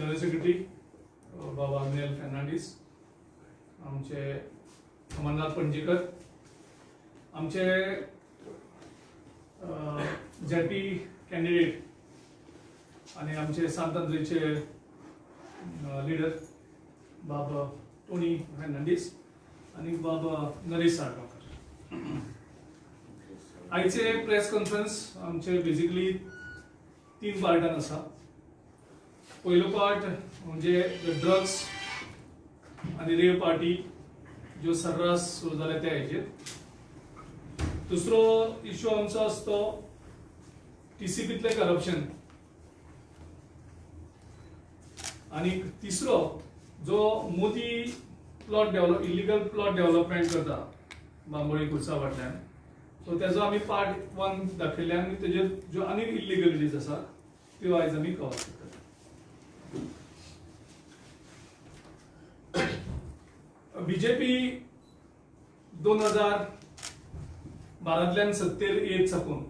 General secretary बाबा अनिल फर्नांडीस, आमचे अमरनाथ पणजीकर, आमचे जेपी कॅन्डिडेट आणि आमचे सांतंत्रीचे लीडर बाबा टोनी फर्नांडीस आणि बाबा नरेश साळगांवकर. आयचे प्रेस कॉन्फरन्स आमचे बेसिकली 3 पार्टान आसा. पयलो पार्ट म्हणजे ड्रग्स आणि रेव पार्टी ज्यो सर्रास सुरू जाल्या त्या हेचेर. दुसरो इश्यू आमचो आसतो टीसीपीतले करप्शन. आणि तिसरो जो मोदी इलिगल प्लॉट डेव्हलपमेंट करता बांबोळी कुर्सा फाटल्यान, सो त्याचो आमी पार्ट 1 दाखयले आनी तेजे ज्यो आनी इलिगलिटीज आसा त्यो आयज आमी कवर करता. बीजेपी 2012तल्यान सत्तेर येत साकून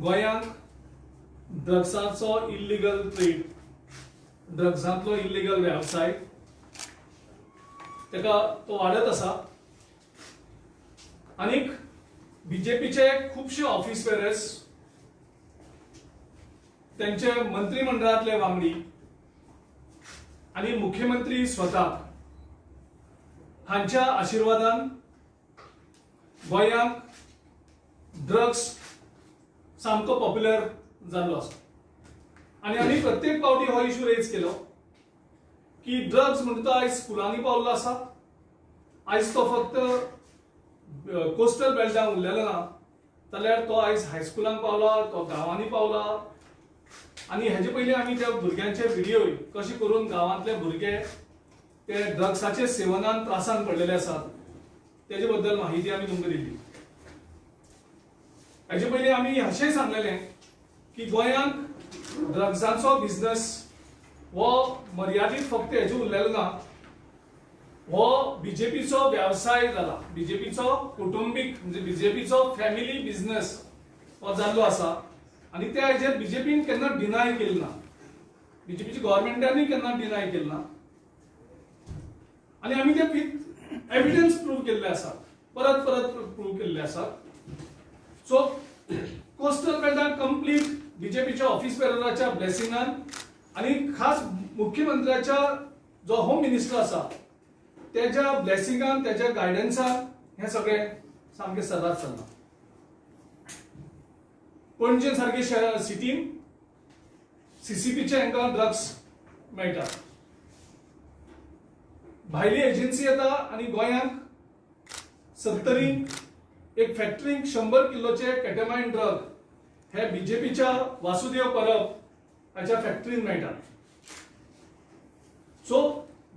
गोंयांत ड्रग्साचो इल्लीगल ट्रेड, ड्रग्सांतलो इल्लीगल वेवसाय तेका तो वाडत आसा. आनीक बीजेपीचे खुबशे ऑफिस बेरर्स, त्यांचे मंत्रिमंडळातले वांगडी आणि मुख्यमंत्री स्वतः हांच्या आशीर्वादान गोंयांत ड्रग्स सामको पॉप्युलर जाल्लो आसा. आणि आमी प्रत्येक फावटी हो इश्यू रेज केलो की ड्रग्स म्हणटा तो आयज स्कुलांनी पावल्लो आसा. आयज तो फक्त कोस्टल बेल्टांत उरलेलो ना, जाल्यार तो आयज हायस्कुलांक पावला, तो गांवांनी पावला. आणि हेजे पयलीं आमी त्या भुरग्यांचे व्हिडिओ कशे करून गांवांतले भुरगे ते ड्रग्साचे सेवनान त्रासान पडलेले आसात तेजे बद्दल माहिती आमी तुमकां दिली. हेजे पयलीं आमी अशेंय सांगलेलें की गोंयांत ड्रग्साचो बिझनेस हो मर्यादीत फक्त हेजे उरलेलो ना, हो बीजेपीचो व्यवसाय जाला. बीजेपीचो कुटुंबीक म्हणजे बीजेपीचो फॅमिली बिझनेस हो जाल्लो आसा. आणि त्या हेजेर बीजेपीन केन्ना डिनाय केलें ना, बीजेपीच्या गव्हर्नमेंटांनी केन्ना डिनाय केलें ना. आणि आमी ते विथ एविडन्स प्रूव्ह केल्ले आसा, परत परत प्रूव्ह केल्ले आसा. सो कोस्टल बेल्टान कंप्लीट बीजेपीच्या ऑफिस बेरराच्या ब्लेसिंगान आणि खास मुख्यमंत्र्याच्या जो होम मिनिस्टर आसा त्याच्या ब्लेसिंगान, त्याच्या गायडन्सान हे सगळे सामके सर्रास चल्ला. पणजे सारखे सिटीन सीसीपीचे हांकां ड्रग्स मेळटा. भायली एजन्सी येता आणि गोंयांत 70 एक फॅक्टरीक 100 किलोचे केटामाइन ड्रग हे बीजेपीच्या वासुदेव परब हाच्या फॅक्टरीन मेळटा. सो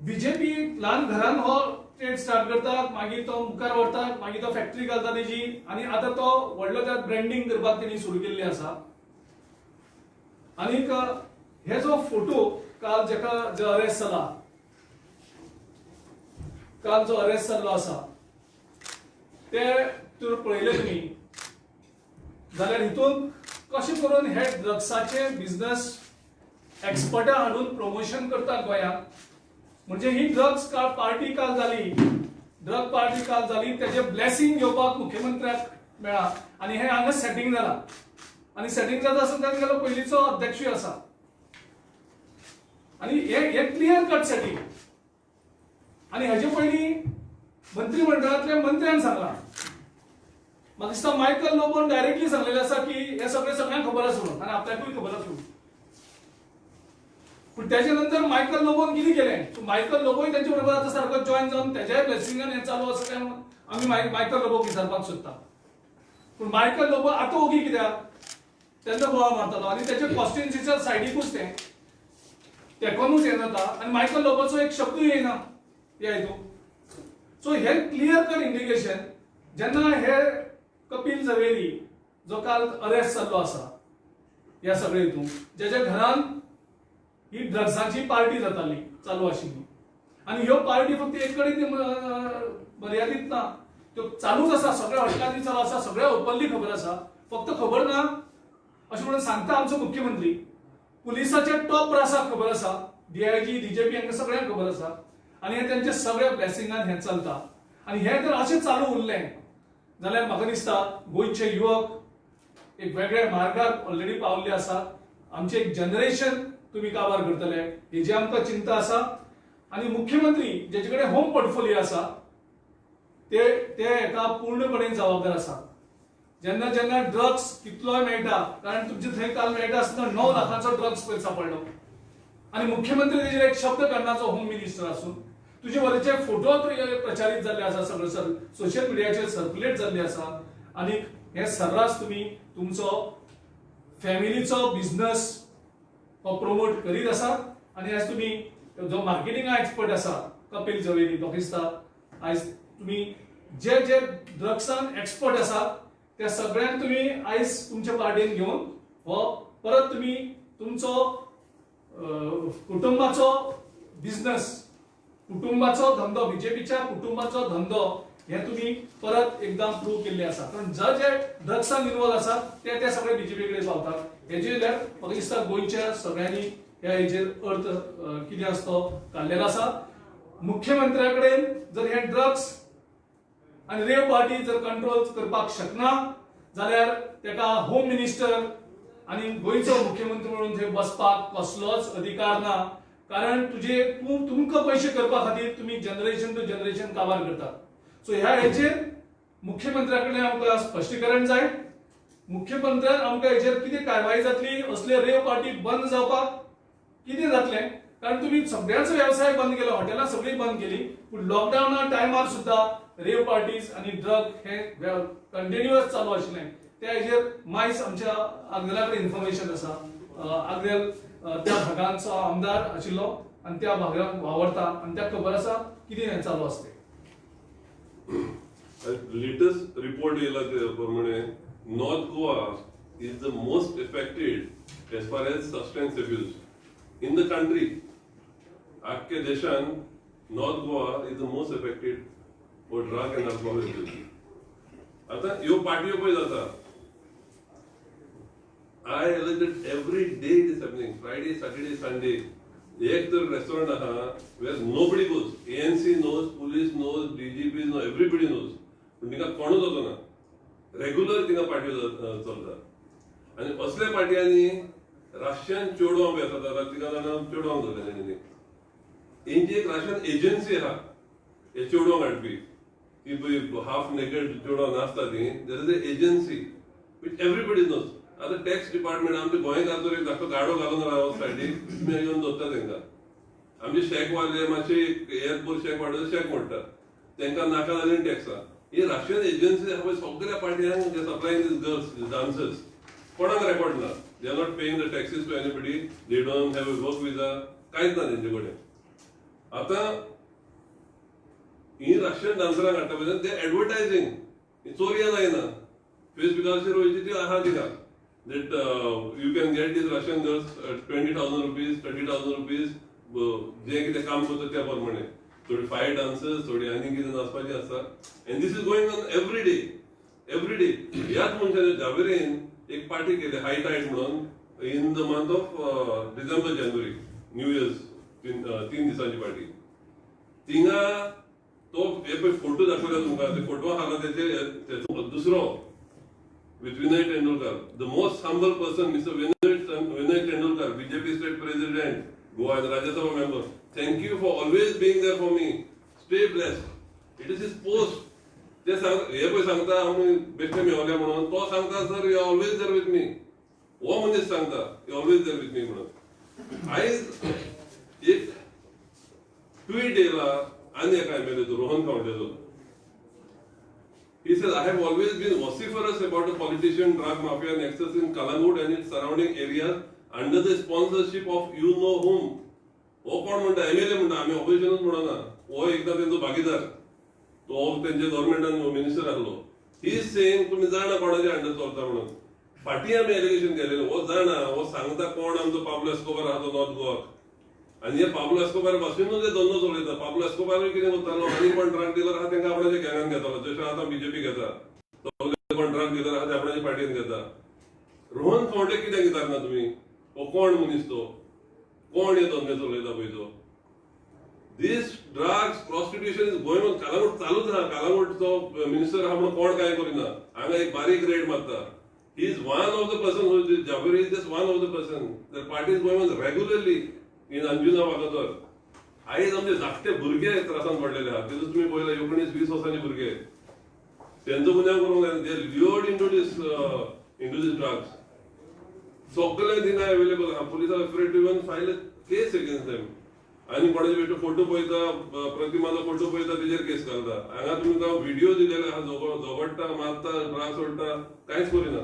बीजेपी ल्हान घरान हो ट्रेड स्टार्ट करता, मागीर तो मुखार व्हरता, मागीर तो फॅक्टरी घालता तेजी, आणि आता तो व्हडलो त्यात ब्रँडिंग करपाक तेणी सुरू केल्ली आसा. आनीक हे जो फोटो काल जेका जो अरेस्ट जाला, काल जो अरेस्ट जाल्लो आसा ते जर पळयले तुमी जाल्यार हितून कशें करून हे ड्रग्साचे बिझनेस एक्सपर्टां हाडून प्रमोशन करतात गोंयांत. म्हणजे ही ड्रग्स पार्टी काल जाली, ड्रग पार्टी काल जाली, तेजे ब्लेसिंग घेवपाक मुख्यमंत्र्याक मेळ्ळा. आणि हे हांगा सेटिंग जाला. आणि सेटिंग जाता आसतना तांगेलो पयलींचो अध्यक्षूय आसा. आणि हे क्लियर कट सेटिंग. आणि हेजे पयलीं मंत्रिमंडळातल्या मंत्र्यान सांगला, म्हाका दिसता मायकल लोबोन डायरेक्टली सांगलेलें आसा की हे सगळ्यांक खबर आसा म्हणून, आनी आपल्याकूय खबर आसा. पण त्याच्या नंतर मायकल लोबोन कितें केलें, मायकल लोबोय त्यांच्या बरोबर आता सारको जॉईन जावन त्याच्याय ब्लेसिंगान हें चालू आसा काय आमी मायकल लोबोक विचारपाक सोदता. पण मायकल लोबो आतां ओगी कित्याक तेन्ना बोवाळ मारतालो आनी त्याच्या कॉन्स्टिट्युएन्सीच्या सायडीकूच तेकोनूच हें जाता आनी मायकल लोबोचो एक शब्दूय येना ह्या हितून. सो हे क्लियर कट इंडिकेशन जेन्ना हे कपिल झवेरी जो काल अरेस्ट जाल्लो आसा ह्या सगळे हितून, जेच्या घरान ही ड्रग्साची पार्टी जाताली चालू आशिल्ली, आणि ह्यो पार्टी फक्त एक कडेन मर्यादित ना, त्यो चालूच आसा, सगळ्या हटकांनी चालू आसा, सगळ्या ओपनली खबर आसा. फक्त खबर ना अशें म्हणून सांगता आमचो मुख्यमंत्री पुलिसाच्या टॉप ब्रासाक खबर आसा, डीआयजी डीजेपी हांकां सगळ्यांक खबर आसा, आनी हे त्यांच्या सगळ्या ब्लेसिंगान हे चलता. आनी हे जर अशें चालू उरलें जाल्यार म्हाका दिसता गोंयचे युवक एक वेगळ्या मार्गार ऑलरेडी पावल्ले आसात. आमचे एक जनरेशन तुम्ही काबार करतले हेजी आमकां चिंता आसा. आनी मुख्यमंत्री जेचे कडेन होम पोर्टफोलिओ आसा ते हेका पूर्णपणे जबाबदार आसा. जेन्ना जेन्ना ड्रग्स कितलोय मेळटा, कारण तुमचे थंय काल मेळटा आसतना 9 लाखांचो ड्रग्स पयर सापडलो आनी मुख्यमंत्री तेजेर एक शब्द काडनाचो होम मिनिस्टर आसून तुजे वरचे फोटो प्रचारीत जाल्ले आसा, सगळे सोशल मिडियाचेर सर्क्युलेट जाल्ले आसा. आनी हे सर्रास तुम्ही तुमचो फॅमिलीचो बिझनेस हो प्रमोट करीत आसात. आनी आज तुम्ही जो मार्केटिंग एक्सपर्ट आसा कपिल जवेरी म्हाका दिसता आज तुम्ही जे जे ड्रग्सान एक्सपर्ट आसात त्या सगळ्यांक तुम्ही आयज तुमच्या पार्टीन घेऊन हो परत तुम्ही तुमचो कुटुंबाचो बिझनेस, कुटुंबाचो धंदो, बीजेपीच्या कुटुंबाचो धंदो हे तुम्ही परत एकदम प्रूव्ह केल्ले आसा. कारण जे ड्रग्सान इन्वॉल्व आसात ते सगळे बीजेपी कडेन पावतात. हेजे म्हाका दिसता गोंयच्या सगळ्यांनी हेजेर अर्थ कितें आसा तो काडलेलो आसा. मुख्यमंत्र्या कडेन जर हे ड्रग्स आनी रेव पार्टी जर कंट्रोल करपाक शकना जाल्यार तेका होम मिनिस्टर आनी गोंयचो मुख्यमंत्री म्हणून थंय बसपाक कसलोच अधिकार ना. कारण तुमकां पयशे करपा खातीर तुम्ही जनरेशन टू जनरेशन काबार करतात. सो ह्या हेचेर मुख्यमंत्र्या कडल्यान आमकां स्पश्टीकरण जाय. मुख्यमंत्र्यान आमकां हेचेर कितें कारवाई जातली, असले रेव पार्टी बंद जावपाक कितें जातलें, कारण तुम्ही सगळ्यांचो व्यवसाय बंद केलो, हॉटेलां सगळी बंद केली, पूण लॉकडावना टायमार सुद्धा रेव पार्टीज आणि ड्रग हे कंटिन्युअस चालू आशिल्लें. त्या हेचेर मायज आमच्या आग्रेला कडेन इन्फॉर्मेशन आसा. आग्रेल त्या भागांचो आमदार आशिल्लो आनी त्या भागांत वावरता आनी त्या खबर आसा कितें हें चालू आसता. लेटेस्ट रिपोर्ट येयला ते प्रमाणे north Goa is the most affected as far as substance abuse in the country. आख्ख्या देशान north Goa is the most affected for drug end alcohol abuse. आता ह्यो पार्ट्यो पळय जाता, I elected every day it is happening. Friday, Saturday, Sunday. एक तर restaurant आहा where nobody goes. ANC knows, police knows, DGP knows, everybody knows. पण तिका कोणूच वचना ना. रेग्युलर तिका पार्ट्यो चलता. आनी असल्या पार्ट्यांनी राष्ट्रीयन चेडवां बी आसा, तिका जाणां चेडवांक जाता तेंच्यांनी. हेंची एक राष्ट्रीयन एजन्सी आहा हे चेडवांक हाडपी. ती पळय हाफ नेकेड चेडवां नासता ती. There is a agency which everybody knows. आता टॅक्स डिपार्टमेंट आमचे गोंयकार जर एक धाकटो गाडो घालून रावत सायडीक तुमी येवन दवरता तेंकां. आमचे शेक वाले मातशे एक बोर शेक वाडो शेक मोडटात, तेंकां नाका जालीं टॅक्सां. ही राष्ट्रीयन एजन्सी आहा पळय सगळ्या पार्ट्यांक जे सप्लायींग दीस गर्ल्स डान्सर्स कोणाक रेकॉर्ड ना. They are not paying the taxes to anybody. They don't have a work visa, कांयच ना तेंचे कडेन. आता ही राष्ट्रीयन डान्सरांक हाडटा पळय ते एडवर्टायझींग ही चोरयां जायना. फेसबुकाचेर वयची ती आहा तिका that you can get these Russian girls 20,000 rupees, 30,000 rupees. जे कितें काम करता त्या प्रमाणे थोडी फायर डान्सर्स, थोडी आनी कितें नाचपाची आसता. And this is going on every day. ह्याच मनशान जावेरेन एक पार्टी केली हाय टाईड म्हणून in the month of December जानेवारी, न्यू इयर्स 3 दिसांची पार्टी. थिंगा तो हे पळय फोटो दाखयला तुमकां. ते फोटो आहा तेचे दुसरो with Vinay Tendulkar, the most humble person, Mr. Vinay Tendulkar, BJP state president, Goa and Rajya Sabha member. Thank you for always being there for me. Stay blessed. It is his post. ते हे पळय सांगता आमी बेश्टे मेवल्या म्हणून तो सांगता sir you always there with me. हो मनीस सांगता you always there with me म्हणून. आयज एक ट्वीट येयला आनी एका एमएलएचो Rohan खंवटेचो. He says, I have always been vociferous about the politician drug mafia nexus in Kalangut and its surrounding areas under the sponsorship of you know whom. हो कोण म्हणटा MLA म्हणटा, आम्ही ऑपोजिशनच म्हणना. हो एकदा तेंचो भागीदार, तो तेंचे गव्हर्नमेंटान मिनिस्टर आसलो. ही इज सेइंग तुमी जाणा कोणाच्या अंडर चलता म्हणून. फाटीं आमी एलिगेशन केलेलें. हो जाणा, हो सांगता कोण आमचो पाब्लो एस्कोबार आहा तो नॉर्थ गोवाक. आनी हे पाब्लो एस्कोबार पासूनच धंदो चलयता. पाब्लो एस्कोबारूय कितें करतालो, आनी कोण ड्रग डीलर आहा तेंकां आपणाच्या गँगान घेतालो. जशें आतां बीजेपी घेता, कोण ड्रग डीलर आहा ते आपणाच्या पार्टीन घेता. रोहन खंवटे कित्याक घेतात ना तुमी? हो कोण मनीस तो, कोण हे धंदे चलयता पळय तो. This drugs, prostitution is going on. Calangute चालूच आहा. कालांगूटचो मिनिस्टर आहा म्हणून कोण काय करिना. हांगा एक बारीक रेड मारता. He is one of the person who is Jabari is just one of the person. The party is going on regularly in Anjuna Wagator. आयज आमचे धाकटे भुरगे त्रासान पडलेले आहात. तेजूच तुम्ही पळयला 19-20 वर्सांचे भुरगे. तेंचो गुन्यांव करूंक जाय. They lured into this drugs. सगळे थिंगा अवेलेबल आहा. Police are afraid to even file a case against them. आणि कोणाचे बेश्टे फोटो पळयता, प्रतिमाचो फोटो पळयता तेजेर केस घालता. हांगा तुमकां व्हिडिओ दिलेले आहा, झगडटा, मारता, ड्रग्स सोडटा, कांयच Kareena.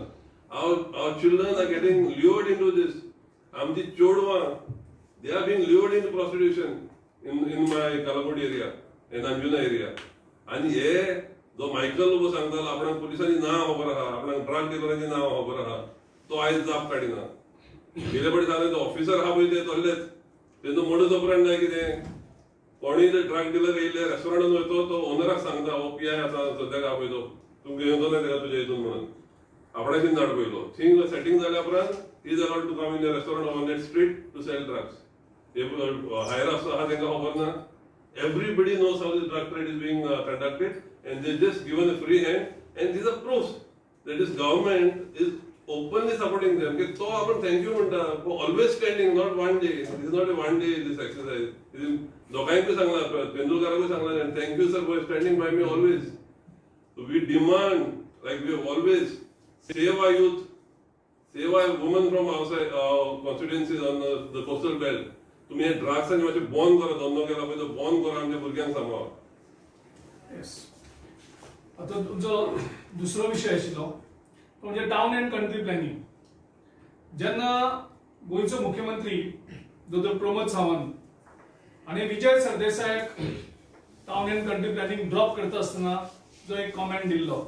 Our children are getting lured into this. आमची चोडवां, they are being lured into prostitution in my Kalapodi area, in Anjuna area. आणि हे जो मायकल लोबो सांगतालो आपणाक पुलिसांनी नांव खबर आहा, आपणाक ड्रग डिलरांची नांव खबर आहा, तो आयज जाप काडिना. गेले फावटी सांगले तो ऑफिसर आहा पळय ते तल्लेच. तेजो मोडूच ऑपरेंड जाय कितें. कोणीय जर ड्रग डिलर येयले रेस्टॉरंटान वयतो तो ओनराक सांगता हो पियाय आसा सद्याक आहा पळय तो, तूं घेवन चलय तेका तुज्या हितून म्हणून. आपणाची धाड पयलो. थिंग सेटिंग जाल्या उपरांत he is allowed to come in the restaurant on that street to sell drugs. हायर आहा तांकां खबर ना. Everybody knows how this drug trade is being conducted, and they just given a free hand. And these are proofs that this government is openly supporting them. So आपण thank you म्हणता, for always standing, not one day. This is not a one day this exercise. दोघांकूय सांगला, तेंडुलकराकूय सांगला, and thank you sir for standing by me always. So we demand, like we have always, save our youth, save our women from outside constituencies on the coastal belt. तुम्ही हे drugs आणि मातशें बंद करा, धंदो केला पळय तो बंद करा, आमच्या भुरग्यांक सांबाळ. येस. आता तुमचो दुसरो विशय आशिल्लो तो म्हणजे टाउन एंड कंट्री प्लॅनिंग. जेन्ना गोंयचो मुख्यमंत्री दोतोर प्रमोद सावंत आणि विजय सरदेसायाक town and country planning drop करता आसतना जो एक कॉमेंट दिल्लो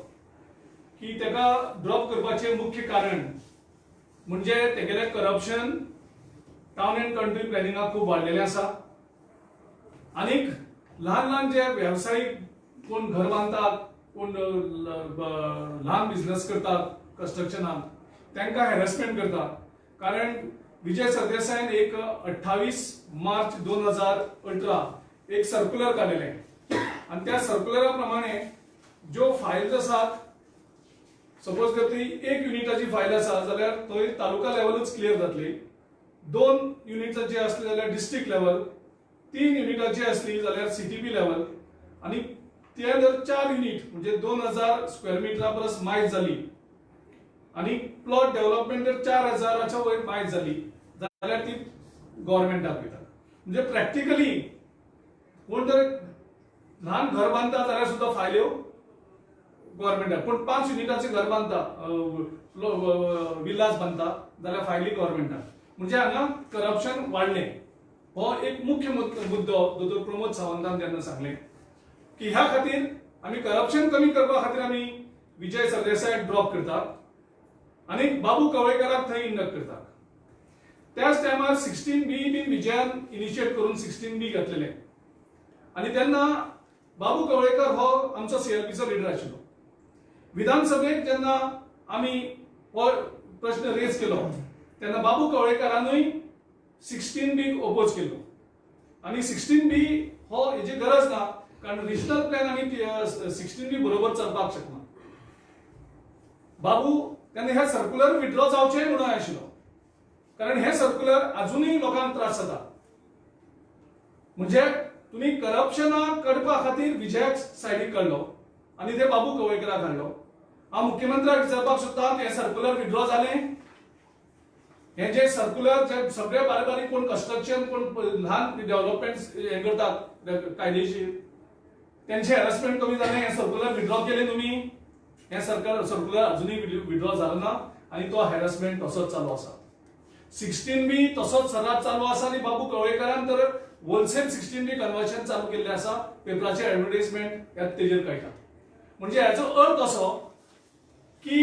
की तेका ड्रॉप करपाचें मुख्य कारण म्हणजे तेगेलें करप्शन टाउन एंड कंट्री प्लॅनिंगाक खूप वाडलेलें आसा. आनीक ल्हान ल्हान जे वेवसायीक कोण घर बांदतात, कोण ल्हान बिझनेस करतात कन्स्ट्रक्शनाक, तांकां हॅरेसमेंट करतात. कारण विजय सरदेसायन एक 28 मार्च 2018 एक सर्क्युलर काडलेलें आणि त्या सर्क्युलरा प्रमाणे ज्यो फायल्स आसात, सपोज जर ती 1 युनिटाची फायल आसा जाल्यार थंय तालुका लेवलूच क्लियर जातली. 2 युनिटाची असली जाल्यार डिस्ट्रिक्ट लेवल, 3 युनिटाची असली जाल्यार सीटीपी लेवल, आणि ते जर 4 युनिट म्हणजे 2000 स्क्वेअर मिटरा परस मायज जाली आणि प्लॉट डेव्हलपमेंट जर 4000च्या वयर मायज झाली जाल्यार ती गव्हर्नमेंटाक वयता. म्हणजे प्रॅक्टिकली कोण जर ल्हान घर बांदता जाल्यार सुद्धा फायल्यो गव्हर्नमेंटाक, पण 5 युनिटाचे घर बांदता, विलास बांदता जाल्यार फायली गव्हर्नमेंटाक. म्हणजे हांगा करप्शन वाडलें. हो एक मुख्य मुद्दो दोतोर प्रमोद सावंतान जेन्ना सांगलें की ह्या खातीर आमी करप्शन कमी करपा खातीर आमी विजय सरदेसायाक ड्रॉप करतात आणि बाबू कवळेकराक थंय इंडक्ट करतात. त्याच टायमार 16B बीन विजयान इनिशिएट करून 16B घातलेलें आणि तेन्ना बाबू कवळेकर हो आमचो CLPचो लिडर आशिल्लो. विधानसभेक जेन्ना आमी हो प्रश्न रेज केलो तेन्ना बाबू कवळेकरानूय 16B ओपोज केलो आणि 16B हो हेची गरज ना, कारण रिजनल प्लॅन आमी 16B बरोबर चलपाक शकना. बाबू तेन्ना हे सर्क्युलर विड्रॉ जावचें म्हणून आशिल्लो, कारण हे सर्क्युलर अजूनही लोकांक त्रास जाता. म्हणजे तुम्ही करप्शनाक कडपा खातीर विजयाक सायडीक काडलो आणि ते बाबू कवळेकराक हाडलो. हांव मुख्यमंत्र्याक विचारपाक सोदतां हे सर्क्युलर विड्रॉ जालें. हे जे सर्क्युलर जे सगळे बारीक बारीक कोण कन्स्ट्रक्शन कोण ल्हान डेव्हलपमेंट हे करतात कायदेशीर त्यांचे हॅरेसमेंट कमी जालें. हे सर्क्युलर विड्रॉ केले तुम्ही. हे सर्क्युलर अजूनही विड्रॉ जालो ना आणि तो हॅरेसमेंट तसोच चालू आसा. 16B तसोच सरास चालू आसा आणि बाबू कवळेकरान तर होलसेल 16B कन्वर्शन चालू केल्लें आसा. पेपराचे ऍडव्हर्टाइजमेंट यात तेजेर कळटा. म्हणजे याचो अर्थ असो की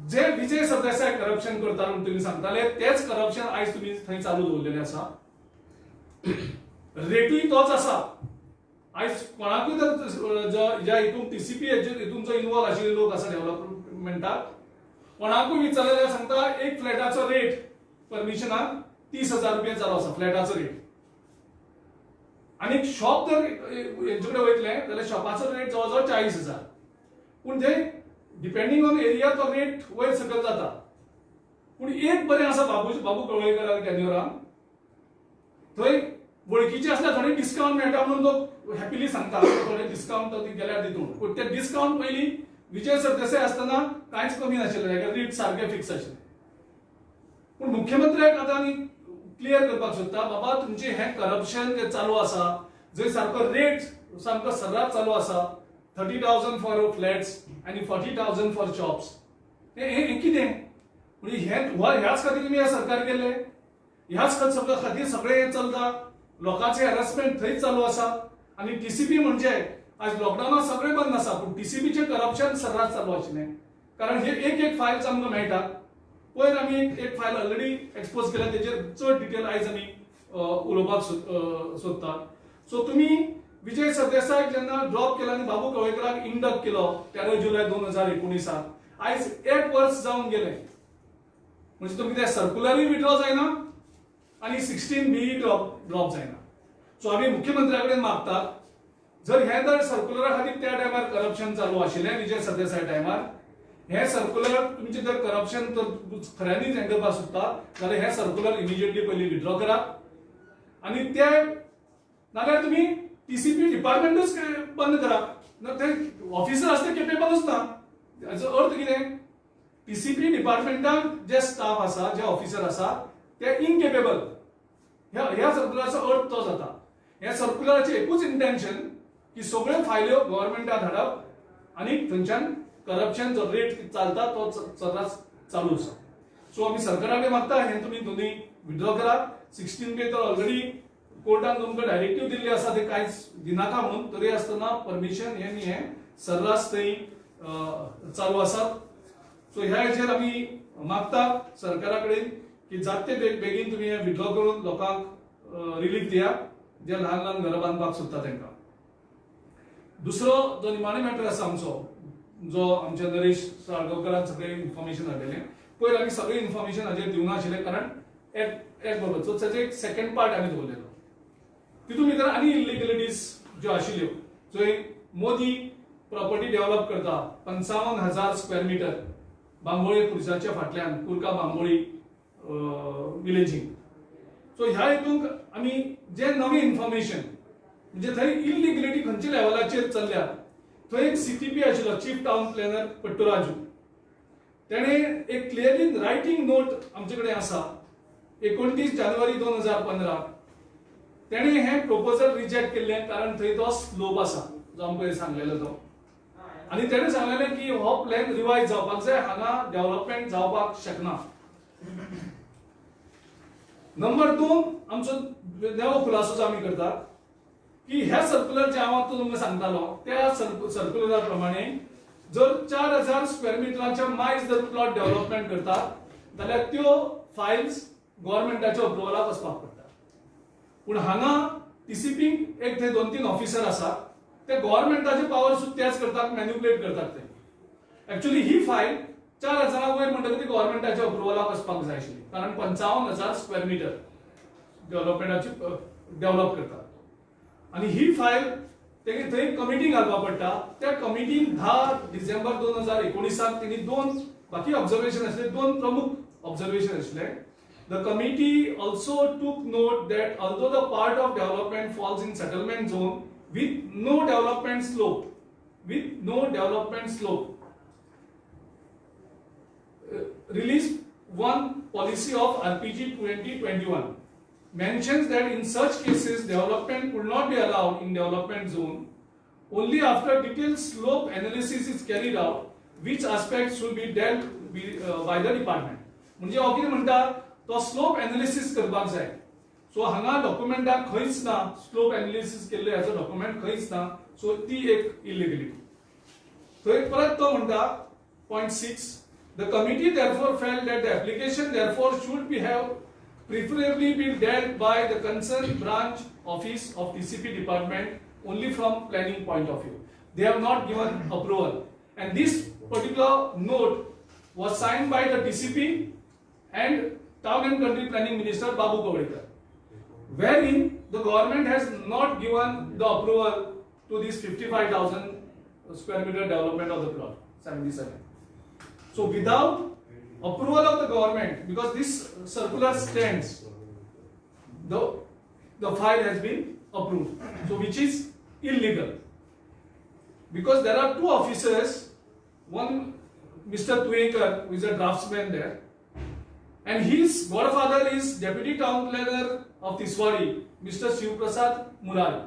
जे विजय सरदेसाय करप्शन करता म्हणून तुम्ही सांगताले तेच करप्शन आयज तुम्ही थंय चालू दवरलेले आसा. रेटूय तोच आसा. आयज कोणाकूय जर ज्या हितून TCP हितून जो इन्वॉल्व आशिल्ले लोक आसा डेव्हलपमेंटाक कोणाकूय विचारलेल्यार सांगता एक फ्लॅटाचो रेट परमिशनाक 30,000 रुपया चालू आसा फ्लॅटाचो रेट. आणि शॉप जर हेंचे कडेन वयतले जाल्यार शॉपाचो रेट जवळजवळ 40,000. पूण थंय डिपेंडिंग ऑन एरिया तो रेट वयर सकयल जाता. पूण एक बरें आसा बाबू कवळेकर टॅन्युरान, थंय वळखीचे आसल्यार थोडे डिस्काउंट मेळटा म्हणून लोक हॅपिली सांगता थोडे डिस्काउंट गेल्यार दितून. पूण ते डिस्काउंट पयलीं विजय सरदेसाय आसतना कांयच कमी नाशिल्ले, रेट सारके फिक्स आशिल्ले. पूण मुख्यमंत्र्याक आतां आनी क्लियर करपाक सोदता, बाबा तुमचे हे करप्शन जे चालू आसा, जंय सारको रेट सामको सर्रास चालू आसा, 30,000 फॉर फ्लॅट्स आनी 40,000 फॉर शॉप्स. हे कितें म्हणजे ह्याच खातीर तुमी हे सरकार केले? ह्याच खातीर सगळे हे चलता? लोकांचे हॅरसमेंट थंयच चालू आसा. आणि टीसीपी म्हणजे आज लॉकडाऊनात सगळे बंद आसा, पूण टीसीपीचे करप्शन सर्रास चालू आशिल्लें. कारण हे एक फायल्स आमकां मेळटा. पयर आमी एक फायल ऑलरेडी एक्सपोज केला, तेजेर चड डिटेल आयज आमी उलोवपाक सोदतात. सो तुमी विजय सरदेसायक जेन्ना ड्रॉप केला आनी बाबू कवळेकराक इंडक्ट केलो 13 जुलय 2019, आयज 1 वर्स जावन गेलें. म्हणजे तुमी ते सर्क्युलरूय विड्रॉ जायना आणि 16B ड्रॉप जायना. सो आमी मुख्यमंत्र्या कडेन मागतात, जर हे जर सर्क्युलरा खातीर त्या टायमार करप्शन चालू आशिल्लें विजय सरदेसाय टायमार, हे सर्क्युलर तुमचे जर करप्शन खऱ्यांनीच हँडल करपाक सोदता जाल्यार हे सर्क्युलर इमिजिएटली पयलीं विड्रॉ करात. आणि ते नाल्यार तुमी टीसीपी डिपार्टमेंटूच बंद करात. ते ऑफिसर आसता केपेबलूच ना. हाचो अर्थ कितें? टीसीपी डिपार्टमेंटान जे स्टाफ आसा, जे ऑफिसर आसा ते इनकेपेबल. ह्या सर्क्युलराचो अर्थ तो जाता. ह्या सर्क्युलराचें एकूच इंटेन्शन की सगळ्यो फायल्यो गव्हर्नमेंटाक धाडप आनी थंयच्यान करप्शन जो रेट चालता तो सर्रास चालू आसा. सो आमी सरकारा कडेन मागता हे तुमी दोनूय विड्रॉ करात. 16B तर ऑलरेडी कोर्टान तुमकां डायरेक्टिव्ह दिल्ली आसा, ते कांयच दिनाका म्हणून, तरी आसतना परमिशन हे सर्रास थंय चालू आसात. सो ह्या हेचेर आमी मागता सरकारा कडेन की जाते बेगीन तुमी हे विड्रॉ करून लोकांक रिलीफ दिया जे ल्हान घरां बांदपाक सोदता तांकां. दुसरो जो निमाणे मॅटर आसा आमचो, जो आमच्या नरेश साळगांवकारान सगळें इन्फॉर्मेशन हाडलेलें. पयर आमी सगळें इन्फॉर्मेशन हाजेर दिवना आशिल्लें, कारण एक बरोबर. सो ताचो एक सेकंड पार्ट आमी दवरलेलो. तितून भितर आनी इलिगलिटीज ज्यो आशिल्ल्यो, जंय मोदी प्रॉपर्टी डेव्हलप करता 55,000 स्क्वेअर मिटर बांबोळी खुर्साच्या फाटल्यान, कुर्का बांबोळी विलेजींग. सो ह्या हेतूंक आमी जे नवी इन्फॉर्मेशन म्हणजे थंय इलिगलिटी खंयच्या लेवलाचेर चल्ल्या, थंय एक सीटीपी आशिल्लो, चीफ टाउन प्लॅनर पट्टूराजू. तेणे एक क्लियरली रायटिंग नोट आमचे कडेन आसा 29 जानेवारी 2015. तेणे हे प्रपोजल रिजेक्ट केल्लें, कारण थंय तो स्लोप आसा, जो आमकां सांगलेलो तो. आणि तेणे सांगलेलें की हो प्लॅन रिवायज जावपाक जाय, हांगा डेव्हलपमेंट जावपाक शकना. नंबर 2 आमचो नवो खुलासो जो आमी करतात की ह्या सर्क्युलर जे हांव आतां तुमकां सांगतालो त्या सर्क्युलरा प्रमाणे जर 4,000 स्क्वेअर मिटराच्या मायज जर प्लॉट डेव्हलपमेंट करतात जाल्यार त्यो फायल्स गव्हर्नमेंटाच्या अप्रुवलाक वचपाक पडटा. पूण हांगा टीसीपीक एक थंय 2-3 ऑफिसर आसात, ते गव्हर्नमेंटाचे पावर सुद्धा त्याच करतात, मॅन्युप्युलेट करतात. ते ऍक्च्युअली ही फायल 4,000 वयर म्हणटकीर ती गव्हर्नमेंटाच्या अप्रुवलाक वचपाक जाय आशिल्ली, कारण 55,000 स्क्वेअर मिटर डेव्हलपमेंटाची डेव्हलप करतात. आणि ही फायल तेगे थंय कमिटी घालपाक पडटा. त्या कमिटीन 10 डिसेंबर 2019 तेणी 2 बाकी ऑब्झर्वेशन आसले, 2 प्रमुख ऑब्झर्वेशन आसले. The committee also took note that although the part of development falls in settlement zone with no development slope, release 1 policy of RPG 2021 mentions that in such cases development could not be allowed in development zone only after detailed slope analysis is carried out, which aspects should be dealt by the department. म्हणजे हो कितें म्हणटा, तो slope analysis करपाक जाय. So हांगा डॉक्युमेंटाक खंयच ना स्लोप एनालिसिस केल्ले हाचो डॉक्युमेंट खंयच ना. सो ती एक इलिगलिटी. थंय परत तो म्हणटा point 6, the committee therefore felt that the application therefore should be have preferably be dealt by the concerned branch office of TCP department only from planning point of view. They have not given approval, and this particular note was signed by the TCP and Town and Country Planning Minister Babu Kawalekar, wherein the government has not given the approval to this 55,000 square meter development of the plot 77. So without approval of the government, because this circular stands, the file has been approved, so which is illegal, because there are two officers, one Mr. Tuekar, who is a draftsman there, and his godfather is Deputy Town Planner of Tiswadi, Mr. Shiv Prasad Murari.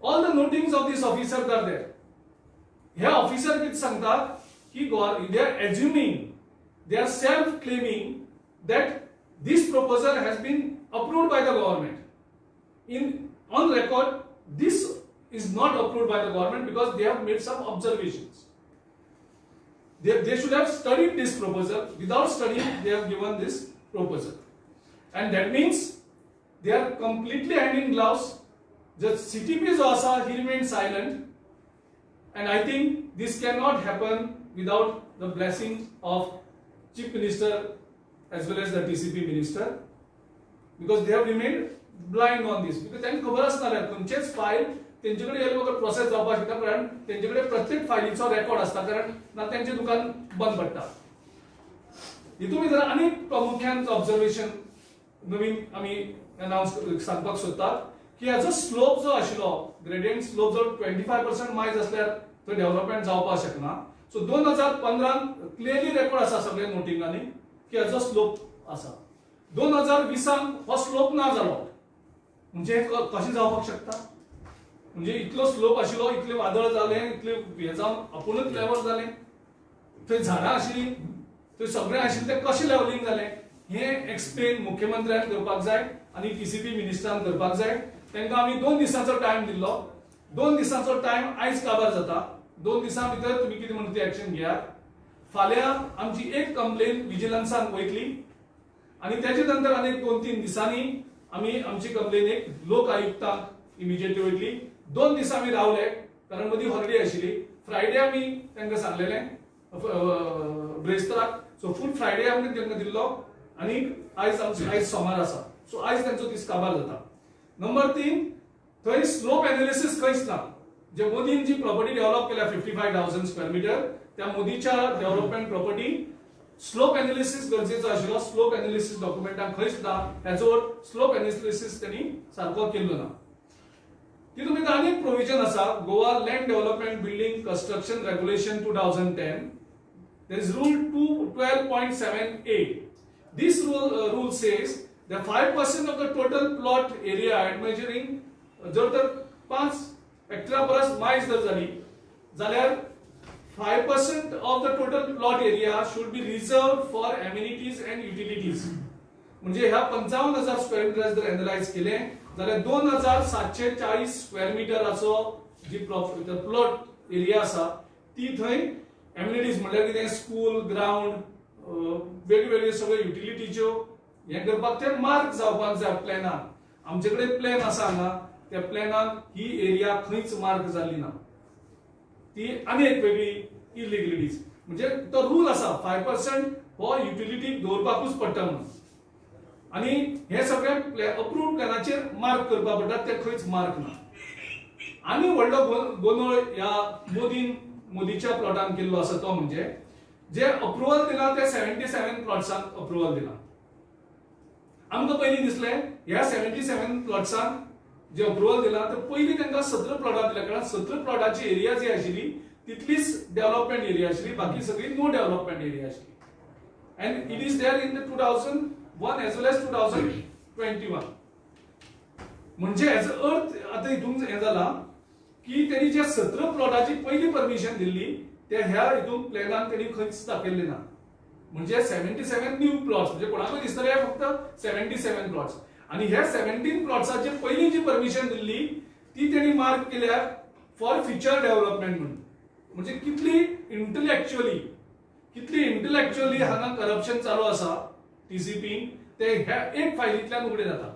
All the notings of this officer are there. Here officer कित सांगतात की they are assuming, they are self-claiming that this proposal has been approved by the government. On record, this is not approved by the government because they have made some observations. They should have studied this proposal. Without studying, they have given this proposal. And that means they are completely hand in gloves. The CTP is also, he remained silent. And I think this cannot happen without the blessing of Chief Minister as well as the TCP Minister, because they have remained blind on this. Because त्यांनी खबरच नाल्या तुमचेच file त्यांच्याकडे येईल बघा process जावपाक शकता, कारण त्यांच्याकडे प्रत्येक फायलीचो रेकॉर्ड असता, कारण ना त्यांचे दुकान बंद पडटा. हितून जर अनेक प्रामुख्यान ऑब्झर्वेशन नवीन आम्ही अनाउन्स सांगपाक सोदतात की हाचो स्लोप जो आशिल्लो, ग्रेडियंट स्लोप जो 25% मायज असल्यार तो डेव्हलपमेंट जावपाक शकना. सो 2015 क्लियरली रेकॉर्ड आसा सगळ्या नोटिंगांनी की हाचो स्लोप आसा. 2020 हो स्लोप ना जालो, म्हणजे कशें जावपाक शकता? म्हणजे इतलो स्लोप आशिल्लो, इतले वादळ जाले, इतले हे जावन आपुणूच लेवल जाले, थंय झाडां आशिल्लीं, थंय सगळें आशिल्लें, तें कशें लेवलिंग जालें हें एक्सप्लेन मुख्यमंत्र्यान करपाक जाय आनी TCP मिनिस्टरान करपाक जाय. तांकां आमी 2 दिसांचो टायम दिल्लो. 2 दिसांचो टायम आयज काबार जाता. 2 दिसां भितर तुमी कितें म्हणटा ती एक्शन घेयात. फाल्यां आमची एक कंप्लेन विजिलन्सान वयतली आनी तेजे नंतर आनीक 2-3 दिसांनी आमी आमची कंप्लेन एक लोक आयुक्तांक इमिजिएटली वयतली. 2 दिस आमी रावले, कारण मदीं हॉलिडे आशिल्ली. फ्रायडे आमी तांकां सांगलेलें ब्रेस्ताराक, सो फूल फ्रायडे आमी तांकां दिल्लो आनी आयज सोमार आसा, सो आयज तांचो दीस काबार जाता. नंबर 3, थंय स्लोप एनालिसिस खंयच ना. जे मोदीन जी प्रॉपर्टी डेव्हलप केल्या 55,000 स्क्वेअर मीटर, त्या मोदीच्या डेव्हलपमेंट प्रॉपर्टी स्लोप एनालिसिस गरजेचो आशिल्लो. स्लोप एनालिसिस डॉक्युमेंटान खंयच ना. हेचो स्लोप एनालिसिस त्यांनी सारको केल्लो ना. तितून भितर आनीक प्रोविजन आसा, Goa land development building construction regulation 2010. there is rule 12.78. this rule says that 5% of the total plot area measuring जर तर 5 हेक्टरा परस मायज जर झाली जाल्यार 5% of the total plot area should be reserved for amenities and utilities. म्हणजे ह्या 55,000 square metre जर analyse केले जाल्यार 2,740 स्क्वेअर मीटराचो जी प्लॉट एरिया आसा ती थंय एमिनिटीज म्हटल्यार कितें स्कूल, ग्राउंड, वेगवेगळे सगळे युटिलिटीच्यो हे करपाक ते मार्क जावपाक जाय प्लॅनान. आमचे कडेन प्लॅन आसा हांगा, त्या प्लॅनान ही एरिया खंयच मार्क जाल्ली ना. ती आनी एक वेगळी इलिगलिटीज. म्हणजे तो रूल आसा 5% हो युटिलिटी दवरपाकूच पडटा म्हणून, आनी हे सगळे अप्रूव्ड प्लॅनाचेर मार्क करपा पडटा, ते खंयच मार्क ना. आनी व्हडलो गोंधळ ह्या मोदीच्या प्लॉटान केल्लो आसा तो म्हणजे जे अप्रुवल दिला ते 77 प्लॉट्सांक अप्रुवल दिला. आमकां पयलीं दिसलें ह्या 77 प्लॉट्सांक जे अप्रुवल दिला ते पयलीं तांकां 17 प्लॉटां दिल्या, कारण 17 प्लॉटाची एरिया जी आशिल्ली तितलीच डेव्हलपमेंट एरिया आशिल्ली, बाकी सगळी नो डेव्हलपमेंट एरिया आशिल्ली. And it is there in the 2001 as well as 2021. म्हणजे हेजो अर्थ आतां हितून हे जाला की त्यांनी जे 17 प्लॉटाची पहिली परमिशन दिल्ली ते ह्या हितून प्लॅनान त्यांनी खंयच दाखयल्ले ना. म्हणजे 77 न्यू प्लॉट्स, म्हणजे कोणाकूय दिसतले फक्त 77 प्लॉट्स, आणि ह्या 17 प्लॉट्साची पहिली जी परमिशन दिल्ली ती त्यांनी मार्क केल्या फॉर फ्युचर डेव्हलपमेंट म्हणून. म्हणजे कितली इंटलेक्च्युअली हांगा करप्शन चालू आसा TCP ते ह्या एक फायलींतल्यान उगडे जाता.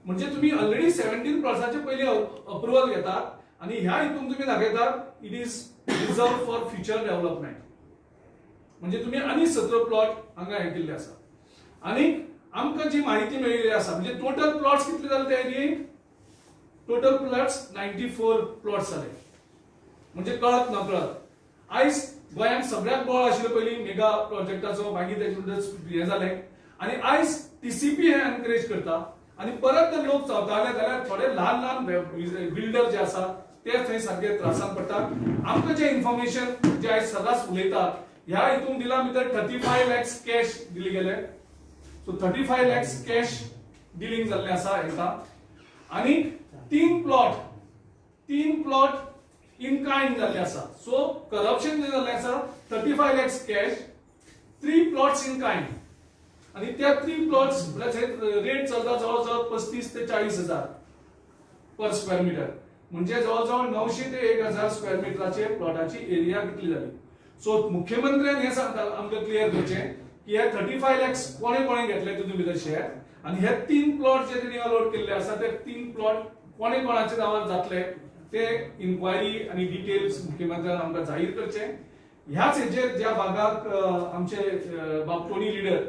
म्हणजे तुम्ही ऑलरेडी 17 प्लॉट्साचे पहिले अप्रुवल घेतात आणि ह्या हितून तुम्ही दाखयतात it is reserve for future development. म्हणजे तुम्ही आणि 17 प्लॉट हांगा हे केल्ले आसा. आणि आमकां जी माहिती मेळिल्ली आसा म्हणजे टोटल प्लॉट्स कितले जाले त्या एरियेक टोटल प्लॉट्स 94 प्लॉट्स जाले म्हणजे कळत नकळत आयज गोंयांत सगळ्यात बोळ आशिल्लो पयलीं मेगा प्रोजेक्टाचो मागीर तेचे हे जालें आनी आयज टीसीपी हे एनकरेज करता आनी परत जर लोक चावताले जाल्यार थोडे ल्हान ल्हान बिल्डर जे आसा ते थंय सारखे त्रासान पडटा आमकां जे इन्फॉर्मेशन जे आयज सदांच उलयता ह्या हितून दिला भितर 35 लॅक्स कॅश दिले गेले सो 35 लॅक्स कॅश डिलिंग जाल्ले आसा हेका आनी तीन प्लॉट इन काइंड जाल्ले आसा सो करप्शन जे जाल्लें आसा 35 lakhs cash 3 plots in kind आणि त्या 3 प्लॉट्स रेट चलता जवळजवळ 35 ते 40 हजार पर स्क्वेअर मीटर म्हणजे जवळजवळ 900 ते 1000 स्क्वेअर मीटराचे प्लॉटाची एरिया कितली झाली सो मुख्यमंत्र्यान हे सांगता आमकां क्लियर करचें की हे 35 लॅक्स कोणे कोणे घेतले तितून भितर शेअर आणि हे 3 प्लॉट जे त्यांनी अलॉट केल्ले आसा ते 3 प्लॉट कोणे कोणाच्या नांवार जातले ते इन्क्वायरी आणि डिटेल्स मुख्यमंत्र्यान आमकां जाहीर करचे ह्याच हेचेर ज्या भागाक आमचे बापटोणी लिडर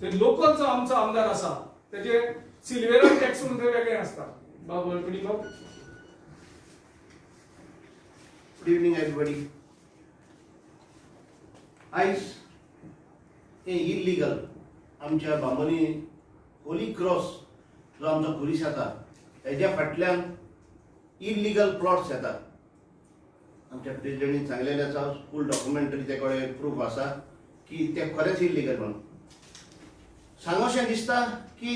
ते लोकल जो आमचो आमदार आसा त्याचे सिल्वेरा टॅक्स म्हणून वेगळे आसता बापटोणी बाब Good evening, everybody. आयज हे इल्लीगल आमच्या बांबोली होली क्रॉस जो आमचो पुलीस येता हेज्या फाटल्यान इल्लीगल प्लॉट्स येतात आमच्या प्रेसिडेंटान सांगलेलें आसा फूल डॉक्युमेंटरी ते कडेन प्रूफ आसा की ते खरेंच इल्लीगल म्हणून सांगोशें दिसता की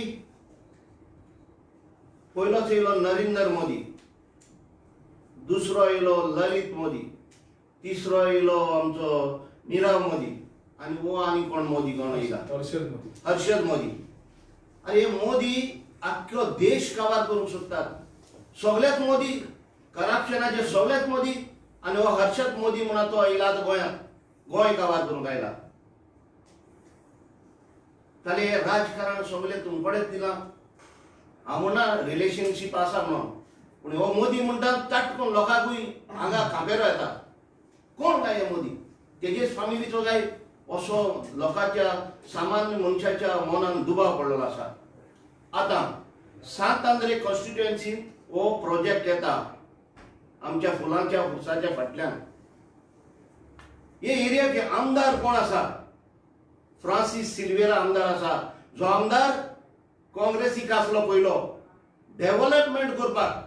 पयलोच येयलो नरेंद्र मोदी दुसरो येयलो ललित मोदी तिसरो येयलो आमचो नीरव मोदी आणि वो आनी कोण मोदी कोण येयला हर्षद मोदी आणि हे मोदी आख्खो देश कवर करूंक सोदतात सगळेच मोदी करप्शनाचे सगळेच मोदी आणि हो हर्षद मोदी म्हणून तो येयला गोंयांत गोंय कवर करूंक आयला ताले हे राजकारण सगळे तुमकडेच दिला हांव म्हणना रिलेशनशीप आसा म्हणून पूण हो मोदी म्हणटा चटकून लोकांकूय हांगा खांबेरो येता कोण काय हे मोदी तेजेच फामिलीचो काय असो लोकांच्या सामान्य मनशाच्या मनान दुबाव पडलेलो आसा आतां सात आंध्रे कॉन्स्टिट्युएन्सीन हो प्रोजेक्ट येता आमच्या फुलांच्या उसाच्या फाटल्यान हे एरियाचे आमदार कोण आसा फ्रांसीस सिल्वेरा आमदार आसा जो आमदार काँग्रेसीक आसलो पयलो डेव्हलपमेंट करपाक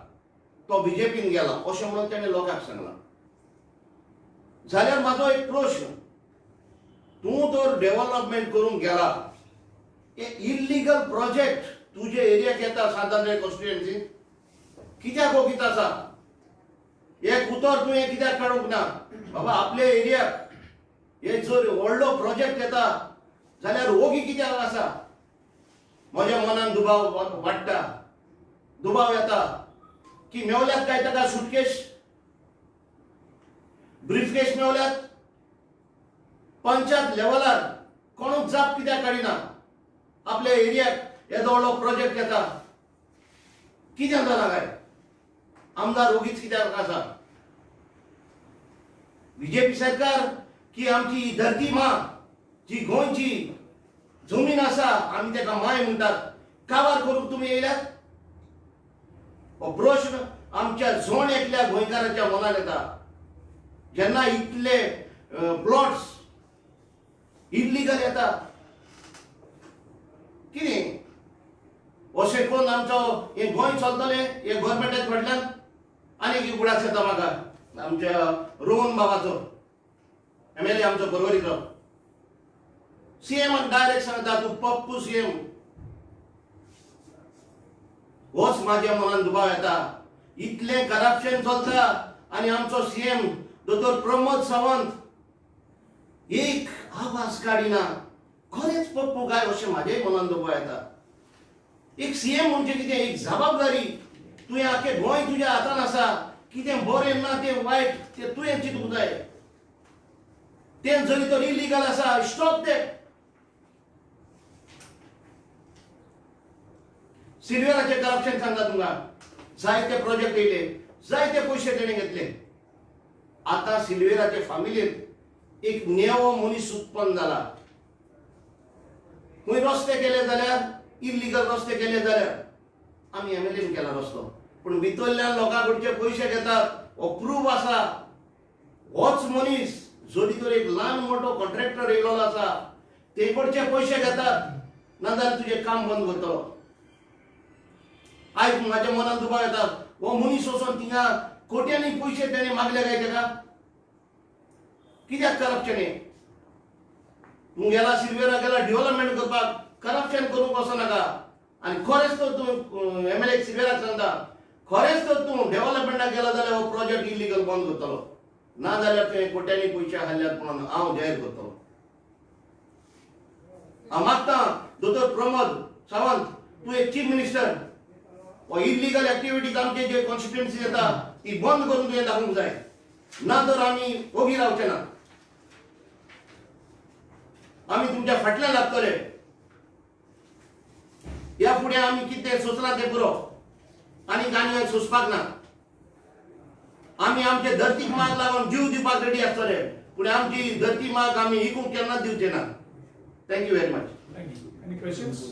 तो बीजेपीन गेला अशें म्हणून ताणें लोकांक सांगलां जाल्यार म्हाजो एक प्रश्न तूं तर डेव्हलपमेंट करूंक गेला हे इल्लीगल प्रोजेक्ट तुजे एरियाक येता सात आंध्रे कॉन्स्टिट्युएन्सीन कित्याक हो कितें आसा एक उतर तुवें कित्याक काडूंक ना बाबा आपल्या एरियाक हे जर व्हडलो प्रोजेक्ट येता जाल्यार ओगी कित्याक आसा म्हज्या मनान दुबाव वाडटा दुबाव येता की मेवल्यात काय ताका सुटकेस ब्रीफकेस मेवल्यात पंचायत लेवलार कोणूच जाप कित्याक काडिना आपल्या एरियाक येदो व्हडलो प्रोजेक्ट येता कित्याक जाला काय आमदार ओगीच कित्याक आसा बीजेपी सरकार की आमची धरती मा जी गोंयची जमीन आसा आमी ताका माय म्हणटात काबार करूंक तुमी येयल्यात हो प्रश्न आमच्या जोण एकल्या गोंयकाराच्या मनान येता जेन्ना इतले प्लॉट्स इल्लीगल येता कितें अशें करून आमचो हे गोंय चलतलें हे गव्हर्मेंटाच्या फाटल्यान आनीक एक उडास येता म्हाका आमच्या रोहन बाबाचो MLA आमचो परवरीचो सीएमान डायरेक्ट सांगता तूं पप्पू सीएम होच माझ्या मनान दुबाव येता इतले करप्शन चलता आणि आमचो सीएम दोतोर प्रमोद सावंत एक आवाज काडिना खरेंच पप्पू काय अशें म्हाज्याय मनान दुबाव येता एक सीएम म्हणजे कितें एक जबाबदारी तुवें आख्खें गोंय तुज्या हातान आसा कितें बरें ना तें वायट तें तुवें चिंतूंक जाय तें जरी तर इल्लीगल आसा स्टॉप तें सिल्वेराचे करप्शन सांगता तुमकां जायते प्रोजेक्ट येयले जायते पयशे तेणें घेतले आतां सिल्वेराचे फामिलीन एक नेवो मनीस उत्पन्न जाला खंय रस्ते केले जाल्यार इल्लीगल रस्ते केले जाल्यार आमी एमएलएन केला रस्तो, पूण भितरल्यान लोकां कडचे पयशे घेतात हो प्रूफ आसा. होच मनीस जोडी तर एक ल्हान मोठो कॉन्ट्रॅक्टर येयलो आसा ते कडचे पयशे घेतात, नाजाल्यार तुजें काम बंद करतलो. आयज म्हाज्या मनान दुबाव येता, हो मनीस वचोन थिंगा कोट्यांनी पयशे तेणे मागले काय तेका? कित्याक करप्शन हे? तूं गेला सिल्वेरा गेला डेव्हलपमेंट करपाक, करप्शन करूंक वचनाका. आनी खरेंच तर तूं एमएलए सिल्वेराक सांगता, खरेंच तर तूं डेव्हलपमेंटाक गेला जाल्यार हो प्रोजेक्ट इल्लीगल बंद करतलो, नाजाल्यार तुवें कोट्यांनी पयशे हाडल्यात म्हणून हांव जाहीर करतलो. हांव मागतां दोतोर प्रमोद सावंत, तूं एक चीफ मिनिस्टर, हो इल्लीगल एक्टिविटीज आमचे जे कॉन्स्टिट्युएन्सी येता ती बंद करून तुवें दाखोवंक जाय, ना तर आमी ओगी रावचे ना. आमी तुमच्या फाटल्यान लागतले. ह्या फुडें आमी कितें सोचलां तें पुरो, आनी आनी सोंसपाक ना. आमी आमचे धरतीक माग लागून जीव दिवपाक रेडी आसतले, पूण आमची धरती माग आमी इकूंक केन्नाच दिवचे ना. Thank you very much. Thank you. Any questions?